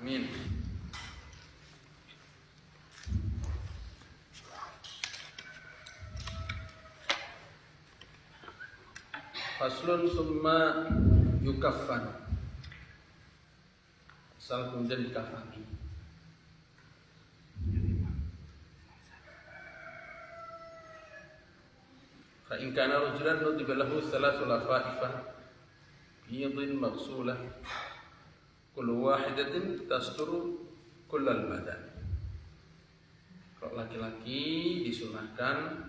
Amin. Faslun summa yukaffan. Asal kemudian dikafani. Fa in kana rajulan nutiba lahu thalathul lafa'ifah biyadin maghsulah kullu wahidatin tasturu kullal badan. Kalau laki-laki disunahkan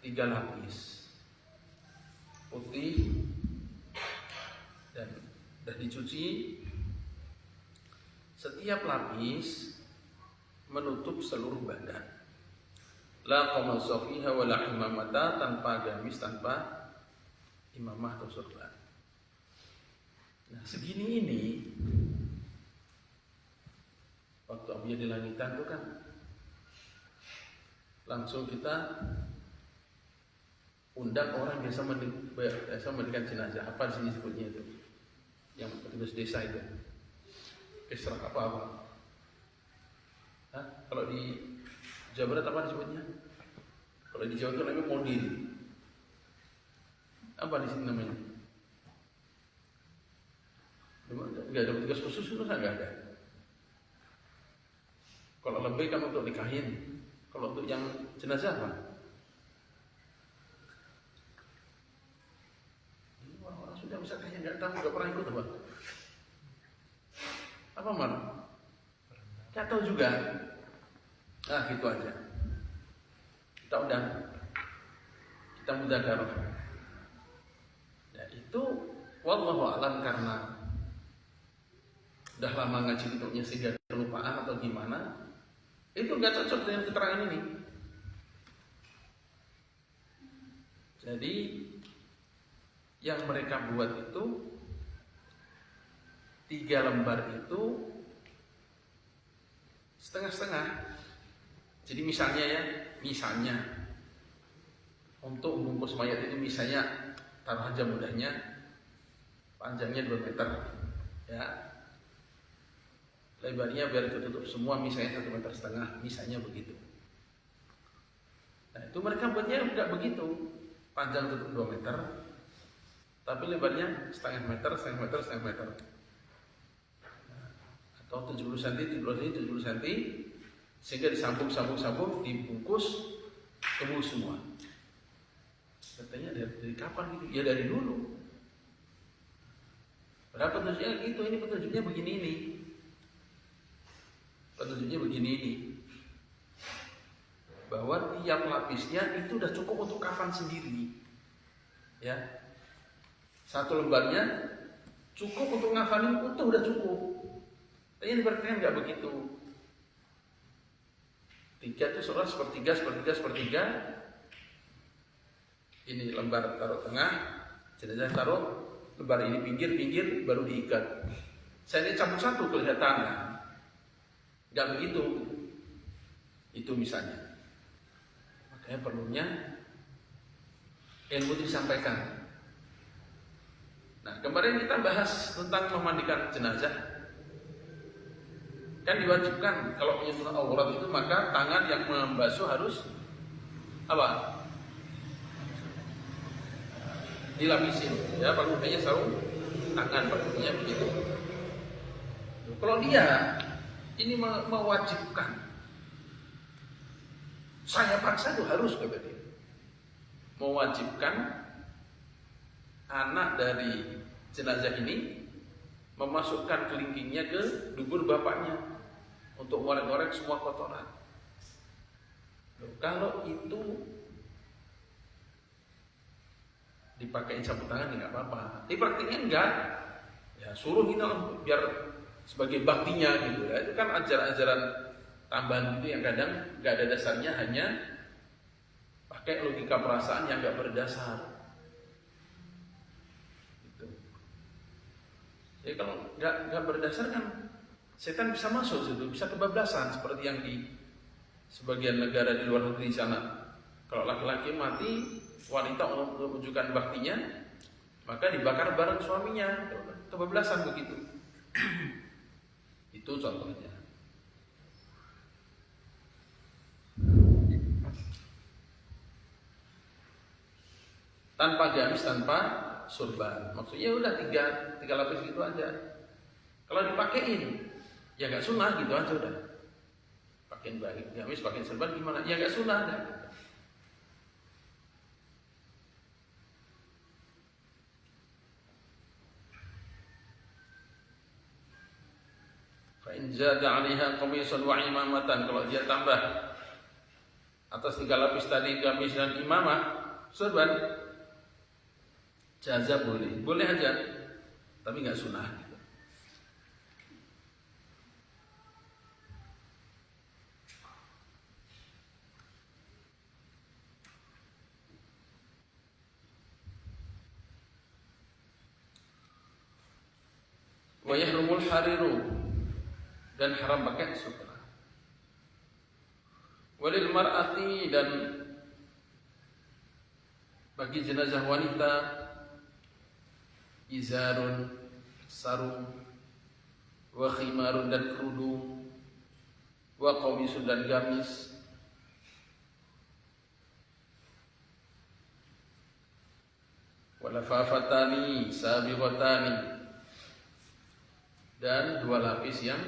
3 lapis putih dan sudah dicuci. Setiap lapis menutup seluruh badan. La qamasa fiha wala imamata, tanpa gamis, tanpa imamah atau sorban. Nah, segini ini waktu Abiyah di langitan itu kan langsung kita undang orang biasa mandikan jenazah. Apa di sini sebutnya itu? Yang petugas desa itu. Israk apa? Hah? Kalau di Jawa Barat apa disebutnya? Kalau di Jawa itu namanya modir. Apa di sini namanya? Enggak ada petugas khusus itu enggak ada. Kalau lebih kan untuk nikahin. Kalau untuk yang jenazah apa? Orang sudah bisa kaya enggak tahu, enggak pernah ikut apa? Apa Mar? Enggak tahu juga. Nah, gitu aja. Kita undang. Kita mudzakarah. Ya itu wallahu a'lam, karena udah lama ngaji bentuknya sehingga kelupaan atau gimana, itu nggak cocok dengan keterangan ini. Jadi yang mereka buat itu 3 lembar itu setengah-setengah. Jadi misalnya untuk membungkus mayat itu, misalnya taruh aja mudahnya panjangnya 2 meter, ya. Lebarnya biar tertutup semua, misalnya 1,5 meter, misalnya begitu. Nah, itu mereka buatnya enggak begitu, panjang tutup 2 meter, tapi lebarnya setengah meter. Nah, atau 70 cm, 70 cm, sehingga disambung, dibungkus, tembus semua. Katanya dari kapan gitu? Ya dari dulu. Berapa petunjuknya gitu? Ini petunjuknya begini ini. Petunjuknya begini ini, bahwa tiap lapisnya itu udah cukup untuk kafan sendiri, ya. 1 lembarnya cukup untuk ngafanin utuh, udah cukup. Tapi diperhatikan nggak begitu. 3 itu seolah sepertiga. Ini lembar taruh tengah, jenazah taruh lembar ini pinggir, baru diikat. Saya ini campur satu kelihatan. Enggak begitu. Itu misalnya. Makanya perlunya ilmu disampaikan. Nah, kemarin kita bahas tentang memandikan jenazah. Kan diwajibkan kalau menyentuh aurat itu, maka tangan yang membasuh harus apa? Dilapisin. Ya, pakainya sarung tangan, pakainya begitu. Kalau dia ini mewajibkan, saya paksa itu harus, kata dia, mewajibkan anak dari jenazah ini memasukkan kelingkingnya ke dubur bapaknya untuk ngorek-ngorek semua kotoran. Kalau itu dipakai sapu tangan ya nggak apa-apa. Tapi praktiknya enggak. Ya suruh ini biar sebagai baktinya gitu ya. Itu kan ajaran-ajaran tambahan gitu yang kadang nggak ada dasarnya, hanya pakai logika perasaan yang nggak berdasar. Gitu. Jadi kalau nggak berdasar kan setan bisa masuk situ, bisa kebablasan seperti yang di sebagian negara di luar negeri sana. Kalau laki-laki mati, wanita untuk menunjukkan baktinya, maka dibakar bareng suaminya. Kebablasan begitu. Itu contohnya. Tanpa gamis, tanpa surban. Maksudnya udah tiga lapis gitu aja. Kalau dipakein, ya nggak sunnah gitu aja udah. Pakein gamis, pakein surban gimana? Ya nggak sunnah dah. Fa in zada 'alaiha qamisun wa imamatan, kalau dia tambah atas 3 lapis tadi gamis dan imamah, surban, jaza boleh aja, tapi nggak sunnah gitu. Wa yahrumul hariru, dan haram pakai sutra. Walil mar'ati, dan bagi jenazah wanita, izarun, sarung, wa khimarun, dan kerudung, wa qamisun, dan gamis, wa lafafatani sabighatani, dan 2 lapis yang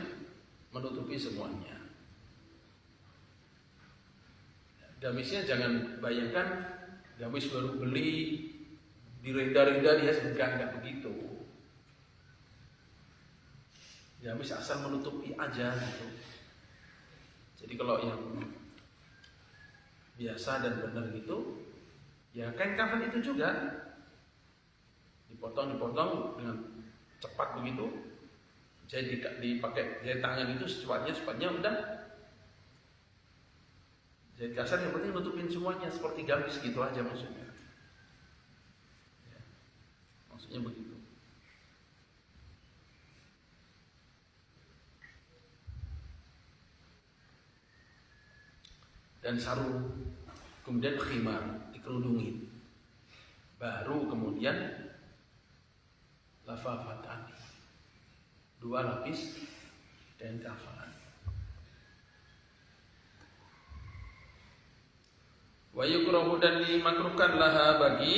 menutupi semuanya. Gamisnya jangan bayangkan gamis baru beli direnda-renda dia enggak begitu. Gamis asal menutupi aja gitu. Jadi kalau yang biasa dan benar gitu, ya kain kafan itu juga dipotong dengan cepat begitu. Jadi dipakai jahit tangan itu secepatnya udah. Jahit kasar yang penting nutupin semuanya seperti gamis gitu aja maksudnya. Ya, maksudnya begitu. Dan sarung, kemudian khimar, dikerudungin. Baru kemudian lafafatani, 2 lapis dan kafan. Wa yukrahu, dan dimakruhkan laha bagi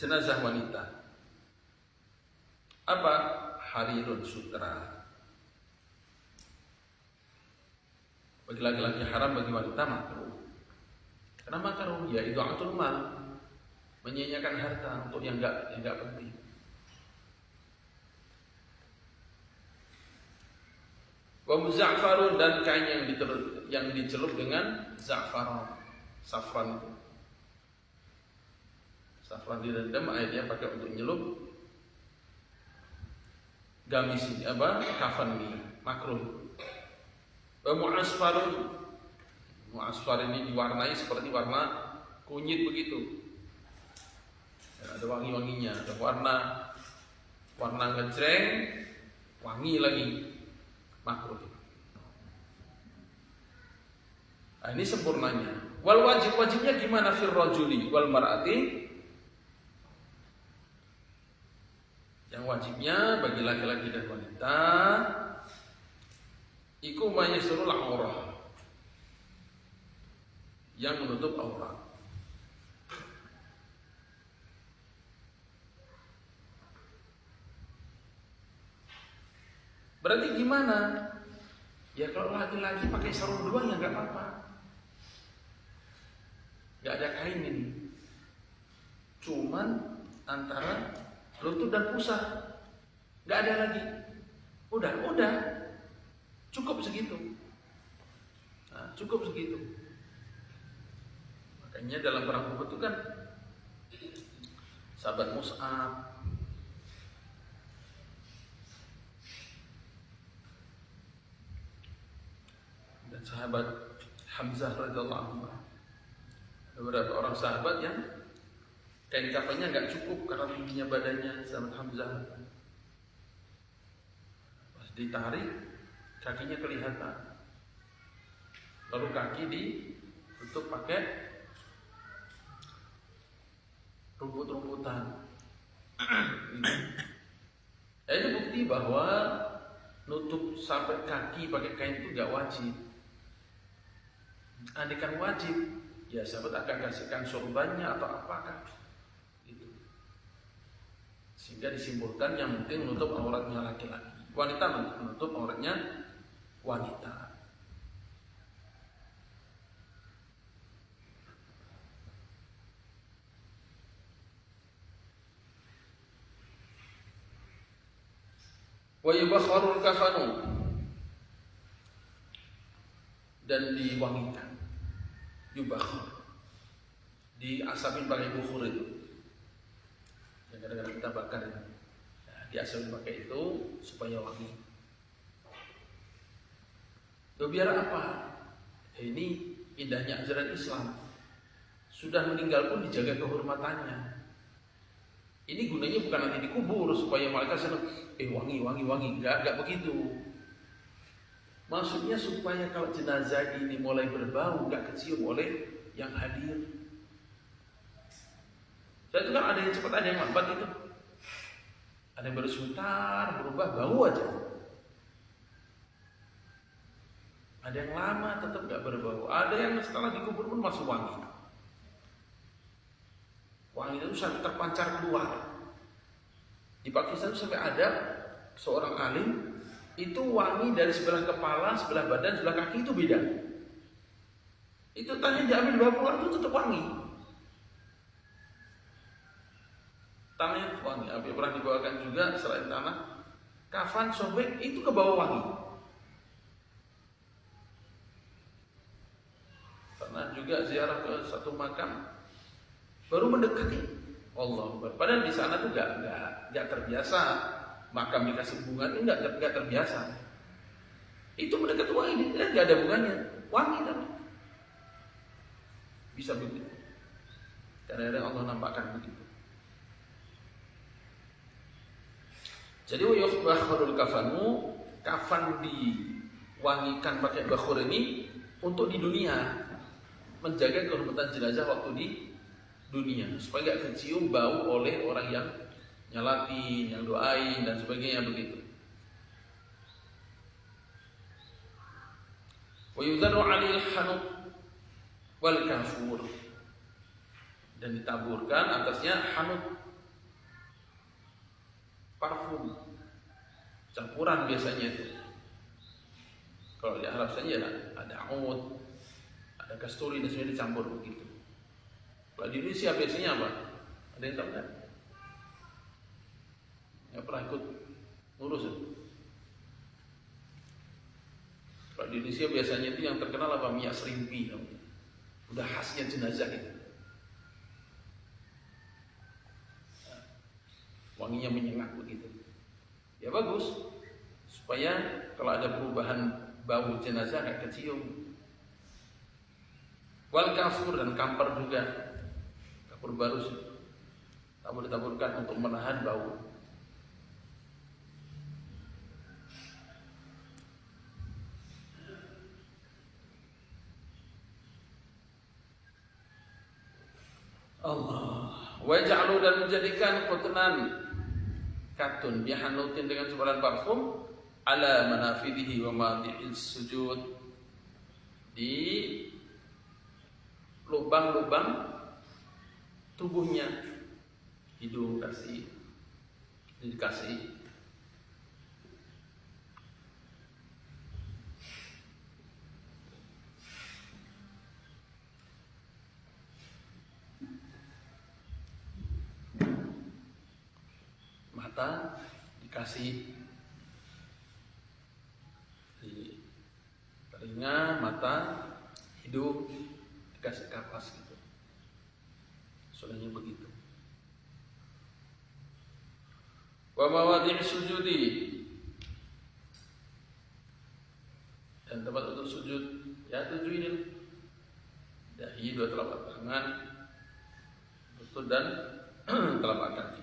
jenazah wanita. Apa? Harirun, sutra. Bagi laki-laki haram, bagi wanita makruh. Kenapa makruh? Ya idha'atul mal, menyia-nyiakan harta untuk yang enggak penting. Wa muza'farun, dan kain yang dicelup dengan za'faran, safran itu. Safran direndam, akhirnya pakai untuk nyelup gamis ini, kafan ini, makruh. Wa mu'asfarun, mu'asfar ini diwarnai seperti warna kunyit begitu. Ya, ada wangi-wanginya, ada warna ngejreng, wangi lagi, makruh. Nah, ini sempurnanya. Wal wajibnya gimana fir rajuli wal mar'ati? Yang wajibnya bagi laki-laki dan wanita iku mayasrul aurah, yang menutup aurat. Berarti gimana? Ya kalau laki-laki pakai sarung 2 ya nggak apa-apa. Nggak ada kain ini. Cuman antara lutut dan pusat, nggak ada lagi. Udah, cukup segitu. Nah, cukup segitu. Makanya dalam perang Uhud itu kan sahabat Mus'ab, dan sahabat Hamzah radhiyallahu anhu. Beberapa orang sahabat yang kain kafannya nggak cukup karena tingginya badannya sahabat Hamzah. Pas ditarik, kakinya kelihatan. Lalu kaki ditutup pakai rumput-rumputan. Itu bukti bahwa nutup sampai kaki pakai kain itu gak wajib. Andaikan wajib, ya sahabat akan kasihkan sorbannya atau apakah itu. Sehingga disimpulkan yang penting menutup auratnya laki-laki. Wanita menutup auratnya wanita. Wa yubakharul kafanu, dan diwangikan. Yubakhar, diasapin pakai bukhur itu. Yang kadang-kadang kita bakar itu. Nah, diasapin pakai itu supaya wangi. Itu biar apa? Ini indahnya ajaran Islam. Sudah meninggal pun dijaga kehormatannya. Ini gunanya bukan nanti dikubur supaya malaikat senang, wangi. Enggak begitu. Maksudnya supaya kalau jenazah ini mulai berbau, enggak kecium oleh yang hadir. Saya itu kan ada yang cepat, ada yang lambat itu. Ada yang baru sebentar berubah bau aja. Ada yang lama tetap enggak berbau. Ada yang setelah dikubur pun masih wangi. Wangi itu sampai terpancar keluar. Di Pakistan sampai ada seorang alim itu wangi dari sebelah kepala, sebelah badan, sebelah kaki itu beda. Itu tanya diambil dibawa pulang itu tetap wangi. Tanahnya wangi. Abi pernah dibawakan juga selain tanah, kafan sobek itu ke bawah wangi. Pernah juga ziarah ke satu makam, baru mendekati Allah. Padahal di sana tuh nggak terbiasa makam dikasih bunga, itu nggak terbiasa. Itu mendekat wangi, nggak ada bunganya, wangi tapi bisa begitu. Kadang-kadang Allah nampakkan begitu. Jadi yukhbakharul kafanu, kafan diwangikan pakai bakhur ini untuk di dunia, menjaga kehormatan jenazah waktu di dunia supaya gak kecium bau oleh orang yang nyalatin, yang doain dan sebagainya begitu. Wa yudharu 'alil hanut wal kafur, dan ditaburkan atasnya hanut, parfum campuran biasanya itu. Kalau di Arab saja ada oud, ada kasturi dan semuanya dicampur begitu. Kalau di Indonesia biasanya apa? Ada yang tahu kan? Yang pernah ikut ngurus itu. Kalau di Indonesia biasanya itu yang terkenal apa? Minyak serimpi namanya. Udah khasnya jenazah itu. Wanginya menyengat begitu. Ya bagus. Supaya kalau ada perubahan bau jenazah gak kecium. Wal kafur, dan kamper juga. Kapur baru sih, ditaburkan untuk menahan bau. Allah. Waj'alu, dan menjadikan qutnan katun bihanutin dengan sebaran parfum ala manafidihi wa madi'il sujud, di lubang-lubang tubuhnya, hidung dikasih. Mata dikasih, di telinga, mata, hidung dikasih kapas gitu. Soalnya begitu. Wa mawadhi' sujudi, dan tempat untuk sujud, ya 7 ini. Dahi, 2 telapak tangan, lutut dan telapak kaki.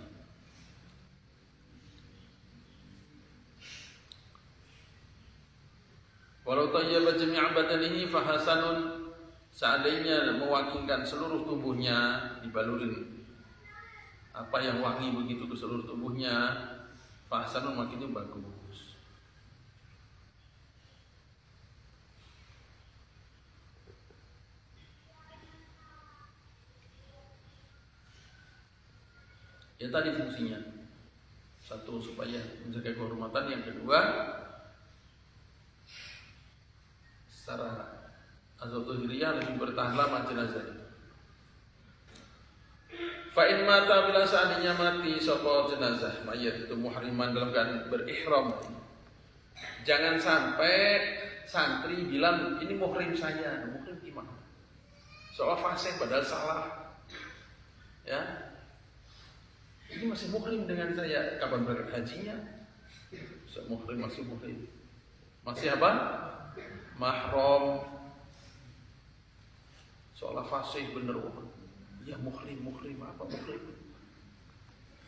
Walau tayyaba jami' badanihi fahasanun, seandainya mewangikan seluruh tubuhnya, dibalurin apa yang wangi begitu ke seluruh tubuhnya, fahasanun, makin bagus. Ya tadi fungsinya. Satu, supaya menjaga kehormatan. Yang kedua, secara azab zahiriyah lebih bertahan lama jenazah. Fa'in mata, bila seandainya mati sapa jenazah mayat itu muhriman dalam keadaan berihram, jangan sampai santri bilang ini muhrim saya. Muhrim gimana? Seolah fasih padahal salah. Ya, ini masih muhrim dengan saya. Kapan berangkat hajinya? Muhrim, masih muhrim. Masih apa? Mahram. Seolah fasih bener. Ya muhrim apa muhrim?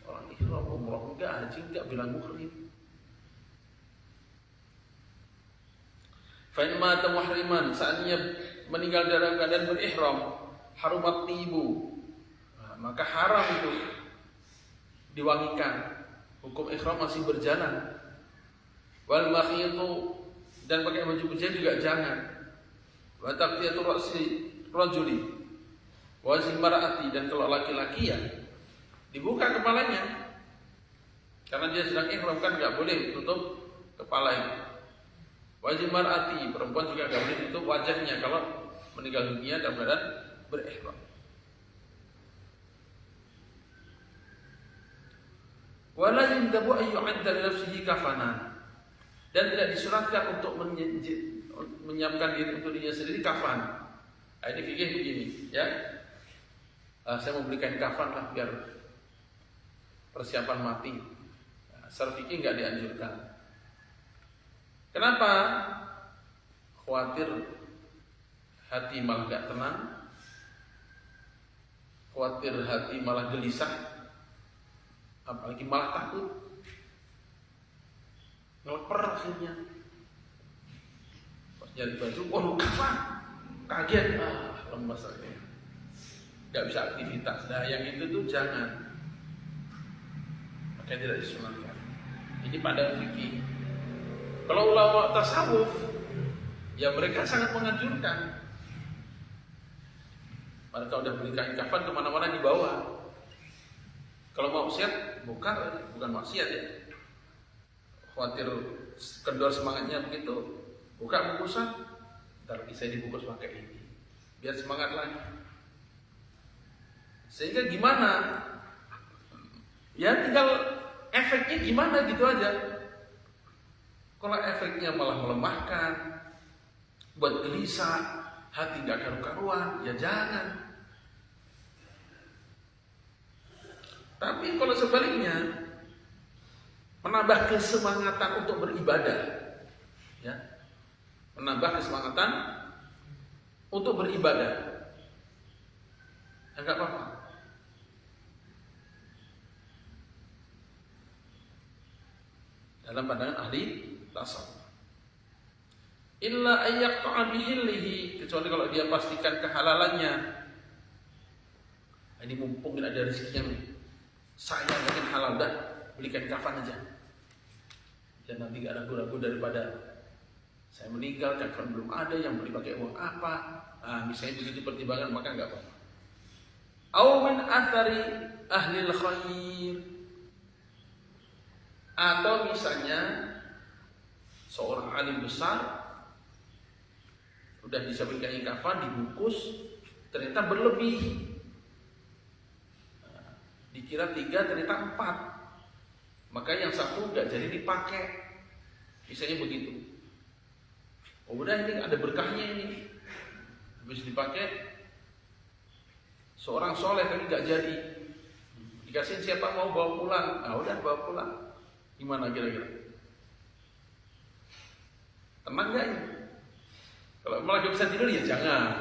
Orang ihram umrah enggak, haji enggak, bilang muhrim. Fa in mata muhriman, saatnya meninggal dalam keadaan berihram, harumat tibu. Nah, maka haram itu diwangikan. Hukum ihram masih berjalan. Wal makhitu, dan pakai baju putih juga jangan. Wa taqtiyatu ra'si rajuli wajib mar'ati, dan kalau laki-laki ya dibuka kepalanya karena dia sedang ihram, kan nggak boleh tutup kepalanya. Wajib mar'ati, perempuan juga nggak boleh tutup wajahnya kalau meninggal dunia dalam keadaan berihram. Wala yundabu an yu'adda li nafsihi kafanan, dan tidak disunatkan untuk menyiapkan diri untuk dirinya sendiri kafan. Nah, ini fikih begini ya. Saya mau belikan kafan lah biar persiapan mati. Nah, secara fikih nggak dianjurkan. Kenapa? Khawatir hati malah nggak tenang, khawatir hati malah gelisah, apalagi malah takut, ngeleper akhirnya. Pas nyari baju, waduh kafan, kaget, lemas akhirnya. Gak bisa aktivitas. Nah yang itu tuh jangan, makanya tidak disunahkan. Ini pada fikih. Kalau ulama tasawuf, ya mereka sangat menganjurkan. Mereka udah beli kain kafan kemana-mana dibawa. Kalau maksiat, bukan maksiat ya. Khawatir kendor semangatnya begitu, buka bungkusan, ntar saya dibungkus pakai ini, biar semangat lagi. Sehingga gimana? Ya tinggal efeknya gimana gitu aja. Kalau efeknya malah melemahkan, buat gelisah, hati gak karu-karuan, ya jangan. Tapi kalau sebaliknya, menambah kesemangatan untuk beribadah, ya, menambah kesemangatan untuk beribadah, ya nggak apa-apa. Dalam pandangan ahli tasawuf, illa ayyaqta'a bihillihi, kecuali kalau dia pastikan kehalalannya. Ini mumpung ada rezeki yang saya yakin halal, dah belikan kafan aja. Dan nanti gak ragu-ragu daripada saya meninggal kafan belum ada, yang beli pakai uang apa. Nah, misalnya begitu pertimbangan, maka nggak apa-apa. Au min athari ahlil khair, atau misalnya seorang alim besar udah disabitkan kafan, dibungkus, ternyata berlebih. Nah, dikira 3, ternyata 4. Maka yang satu nggak jadi dipakai. Misalnya begitu. Oh udah, ini ada berkahnya ini. Habis dipakai, seorang soleh tapi nggak jadi. Dikasih siapa mau bawa pulang. Nah udah bawa pulang. Gimana kira-kira? Tenang nggak ini? Kalau malah nggak bisa tidur ya jangan.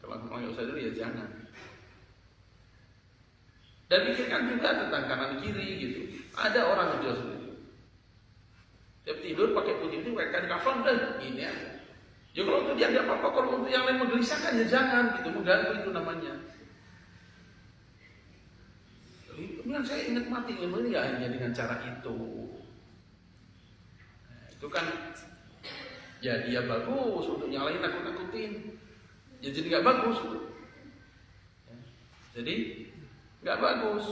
Kalau malah nggak bisa tidur ya jangan. Dan pikirkan juga tentang kanan kiri gitu. Ada orang yang juga seperti itu. Tiap tidur pakai putih itu pakai kafan dan ini aja. Ya kalau untuk dia nggak apa-apa, kalau untuk yang lain menggelisahkan ya jangan gitu, mengganggu itu namanya. Kemudian saya ingat mati ilmu ini ya hanya dengan cara itu. Nah, itu kan ya dia bagus, untuk yang lain nakut-nakutin. Ya jadi nggak bagus. Ya. Jadi nggak bagus.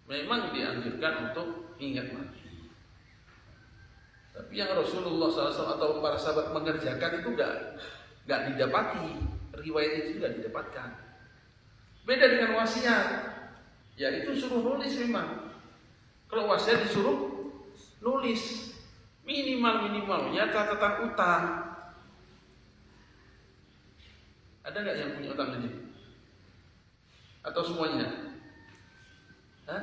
Memang dianjurkan untuk ingat mati. Tapi yang Rasulullah SAW atau para sahabat mengerjakan itu nggak didapati, riwayat itu nggak didapatkan. Beda dengan wasiat, ya itu suruh nulis memang. Kalau wasiat disuruh nulis minimalnya catatan utang. Ada nggak yang punya utang ini? Atau semuanya? Hah?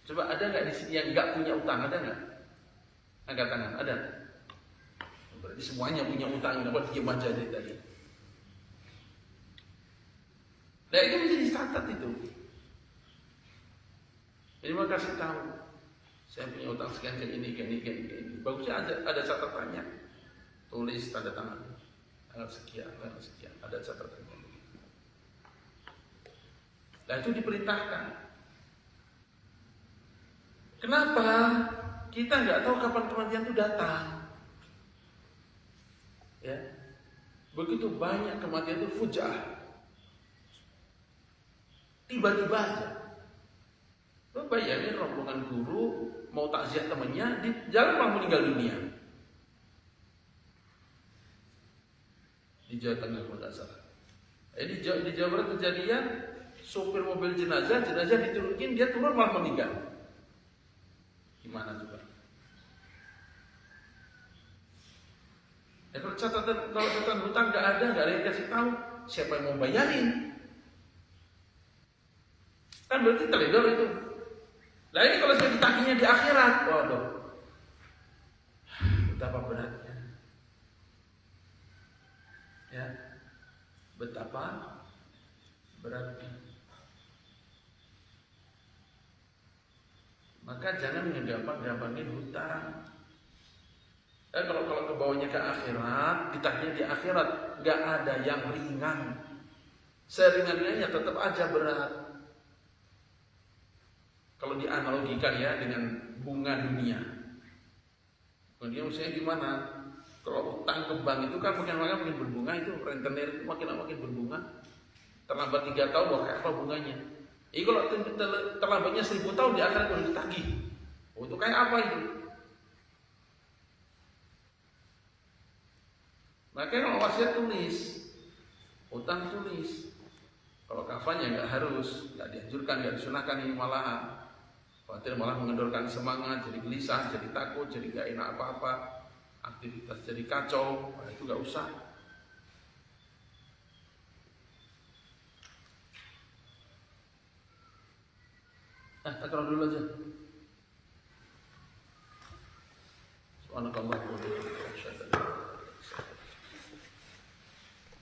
Coba ada nggak di sini yang nggak punya utang? Ada nggak? Angkat tangan. Ada? Berarti semuanya punya utang. Kenapa diem aja dari tadi? Nah itu mesti dicatat itu. Jadi maka kasih tahu, saya punya utang sekian ini. Bagusnya ada catatannya. Tulis tanda tangan. Sekian. Ada catatannya. Nah itu diperintahkan. Kenapa? Kita nggak tahu kapan kematian itu datang. Ya, begitu banyak kematian itu fujaah. Tiba-tiba aja. Lo bayangin rombongan guru mau takziah temannya di jalan malah meninggal dunia. Di Jawa Tengah kalau nggak salah. Di Jawa Barat kejadian sopir mobil jenazah diturunin, dia turun malah meninggal. Gimana coba? Ya kalau catatan hutang nggak ada yang kasih tahu, siapa yang mau bayarin? Kan berarti teledor itu. Nah ini kalau saya ditagihnya di akhirat, waduh, betapa beratnya. Ya, betapa beratnya. Maka jangan ngegampang-gampangin hutang. Kalau kebawanya ke akhirat, ditagihnya di akhirat, nggak ada yang ringan. Seringan-ringannya tetap aja berat. Kalau dianalogikan ya dengan bunga dunia. Kemudian usianya gimana? Kalau utang ke bank itu kan makin berbunga, itu rentenir itu makin berbunga. Terlambat 3 tahun, wah kayak apa bunganya? Kalau terlambatnya 1000 tahun di akhirat baru ditagih. Oh itu kayak apa itu? Makanya kalau wasiat tulis, utang tulis. Kalau kafannya nggak harus, nggak dianjurkan, nggak disunahkan ini malahan. Khawatir malah mengendorkan semangat, jadi gelisah, jadi takut, jadi nggak enak apa-apa, aktivitas jadi kacau, nah, itu nggak usah. Takraw dulu aja. Subhanallah.